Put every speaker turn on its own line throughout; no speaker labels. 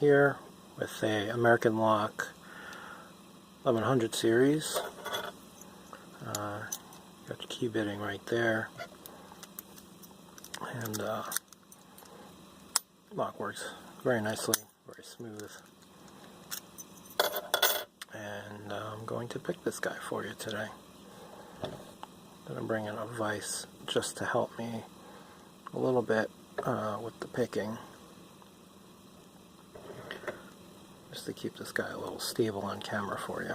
here with a American Lock 1100 series. Got your key bitting right there, and lock works very nicely, very smooth. And I'm going to pick this guy for you today. I'm going to bring in a vise just to help me a little bit with the picking, just to keep this guy a little stable on camera for you.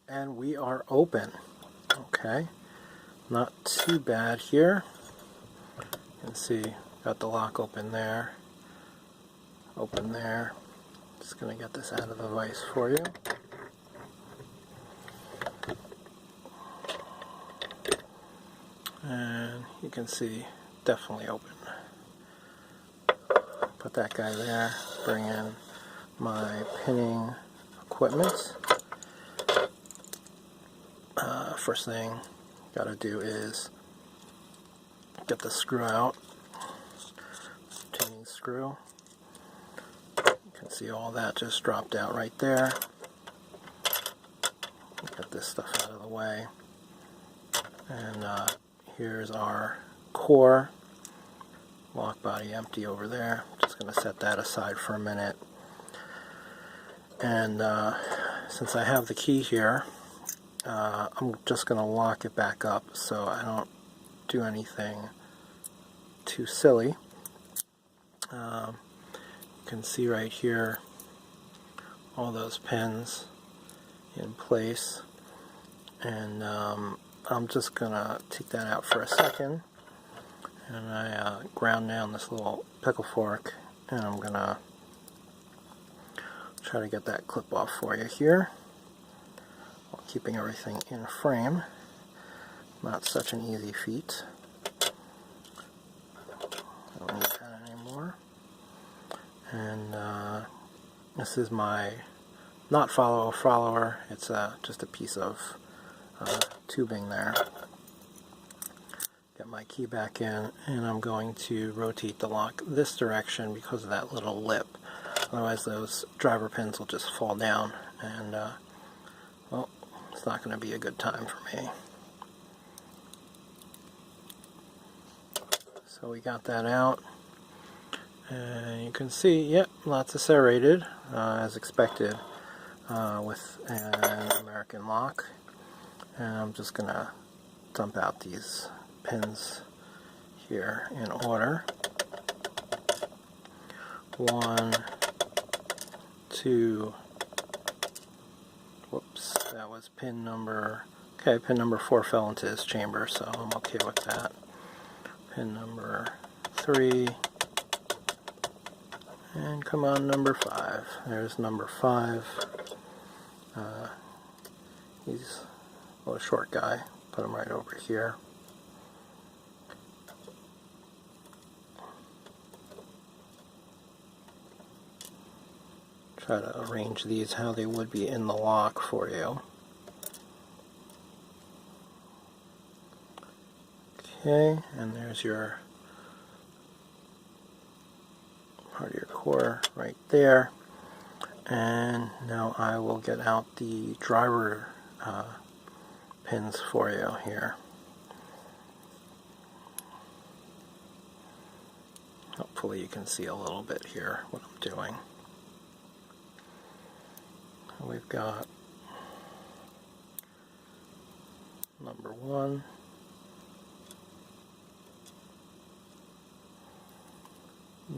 And we are open. Okay, not too bad here. You can see, got the lock open there, Just going to get this out of the vise for you. And you can see, definitely open. Put that guy there, bring in my pinning equipment. First thing got to do is get the screw out, tuning screw. You can see all that just dropped out right there. Get this stuff out of the way. And here's our core. Lock body empty over there. Just going to set that aside for a minute. And since I have the key here, I'm just going to lock it back up so I don't do anything too silly. You can see right here all those pins in place, and I'm just going to take that out for a second, and I ground down this little pickle fork, and I'm going to try to get that clip off for you here, while keeping everything in frame. Not such an easy feat. I don't need that anymore. And this is my not follower. It's just a piece of tubing there. Get my key back in, and I'm going to rotate the lock this direction because of that little lip. Otherwise those driver pins will just fall down, and well, it's not going to be a good time for me. So we got that out, and you can see, yep, lots of serrated, as expected, with an American lock. And I'm just going to dump out these pins here in order. 1, 2, whoops, that was pin number, okay, pin number 4 fell into this chamber, so I'm okay with that. Pin number 3, and come on, number 5. There's number 5. He's a little short guy. Put him right over here. Try to arrange these how they would be in the lock for you. Okay, and there's your part of your core right there. And now I will get out the driver pins for you here. Hopefully you can see a little bit here what I'm doing. We've got number 1,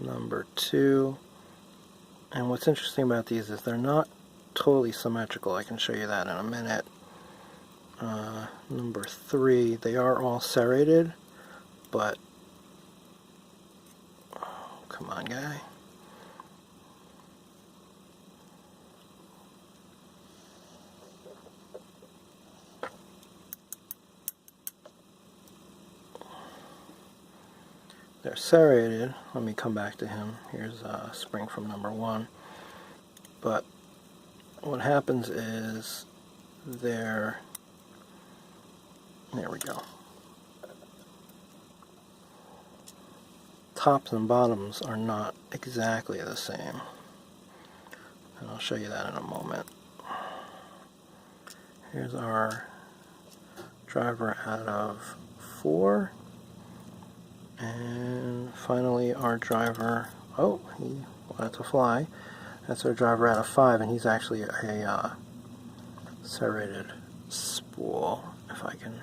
number 2, and what's interesting about these is they're not totally symmetrical. I can show you that in a minute. Number 3, they are all serrated, but come on, guy. They're serrated. Let me come back to him. Here's a spring from number 1. But what happens is there we go. Tops and bottoms are not exactly the same. And I'll show you that in a moment. Here's our driver out of 4. And finally our driver, oh, he wanted to fly. That's our driver out of 5, and he's actually a serrated spool, if I can.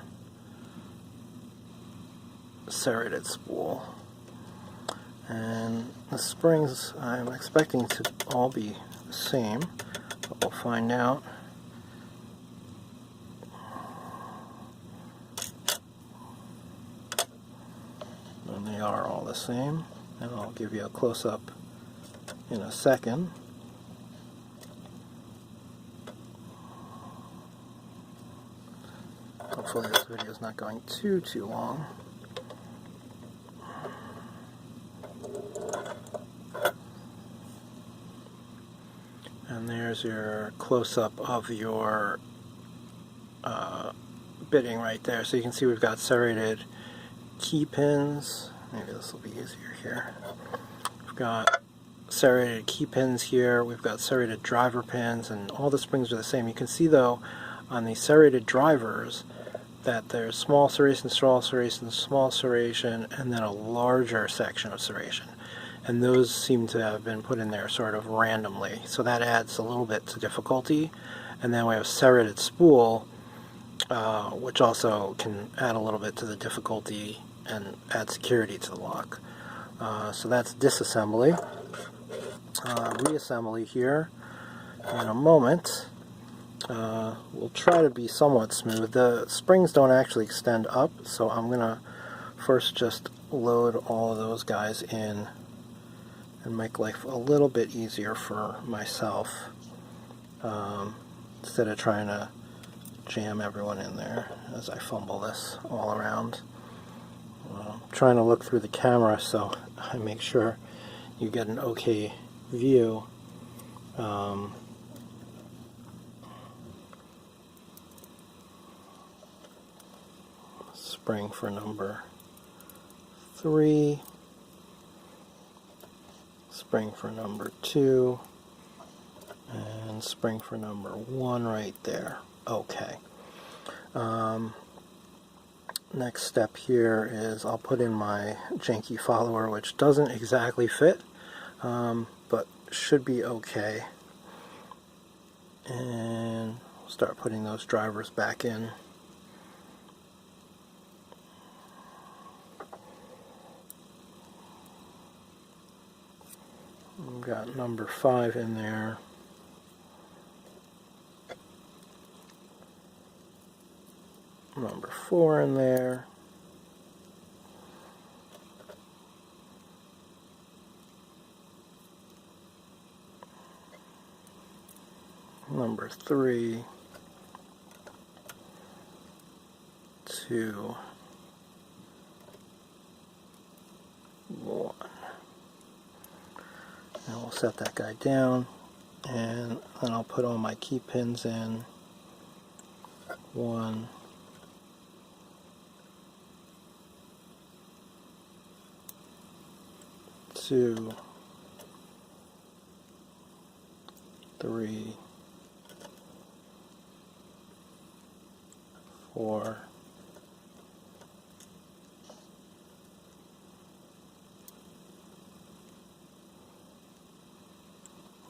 Serrated spool. And the springs I'm expecting to all be the same, but we'll find out. And they are all the same, and I'll give you a close-up in a second. Hopefully this video is not going too long. And there's your close-up of your bitting right there. So you can see we've got serrated key pins. Maybe this will be easier here. We've got serrated key pins here. We've got serrated driver pins, and all the springs are the same. You can see though on the serrated drivers that there's small serration, small serration, small serration, and then a larger section of serration. And those seem to have been put in there sort of randomly. So that adds a little bit to difficulty. And then we have serrated spool, which also can add a little bit to the difficulty and add security to the lock. So that's disassembly. Reassembly here in a moment. We'll try to be somewhat smooth. The springs don't actually extend up, so I'm going to first just load all of those guys in and make life a little bit easier for myself, instead of trying to jam everyone in there as I fumble this all around. I'm trying to look through the camera so I make sure you get an okay view. Spring for number 3, spring for number 2, and spring for number 1 right there. Okay. Next step here is I'll put in my janky follower, which doesn't exactly fit, but should be okay. And we'll start putting those drivers back in. We've got number 5 in there. Number 4 in there. Number 3. 2. 1. And we'll set that guy down, and then I'll put all my key pins in. 1, 2, 3, 4,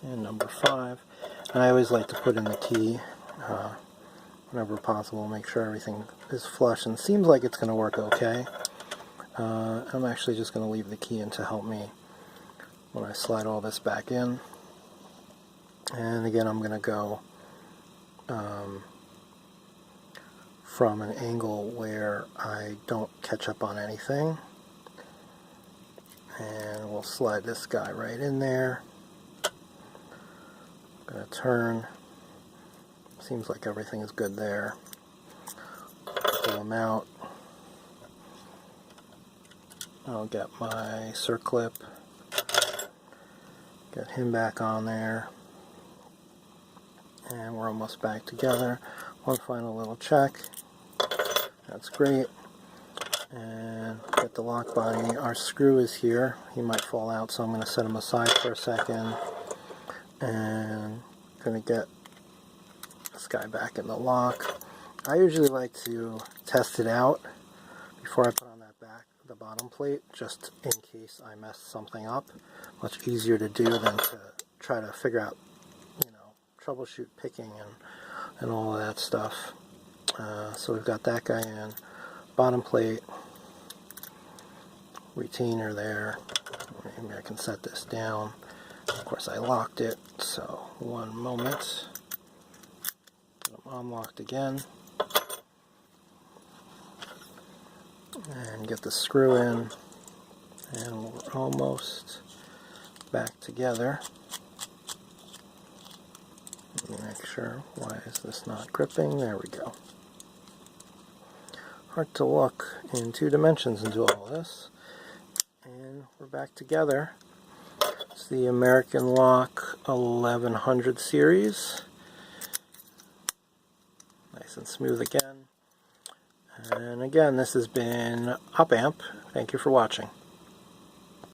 and number 5. And I always like to put in the key whenever possible, make sure everything is flush, and it seems like it's going to work okay. I'm actually just going to leave the key in to help me when I slide all this back in. And again, I'm going to go from an angle where I don't catch up on anything. And we'll slide this guy right in there. I'm going to turn. Seems like everything is good there. Pull him out. I'll get my circlip. Get him back on there. And we're almost back together. One final little check. That's great. And get the lock body. Our screw is here. He might fall out, so I'm going to set him aside for a second. And going to get this guy back in the lock. I usually like to test it out before I put on the bottom plate, just in case I mess something up. Much easier to do than to try to figure out, troubleshoot picking and all of that stuff. So we've got that guy in. Bottom plate, retainer there. Maybe I can set this down. Of course I locked it, so one moment. I'm unlocked again. And get the screw in, and we're almost back together. Let me make sure. Why is this not gripping? There we go. Hard to look in 2 dimensions into all this. And we're back together. It's the American Lock 1100 series. Nice and smooth again. And again, this has been Up Amp. Thank you for watching.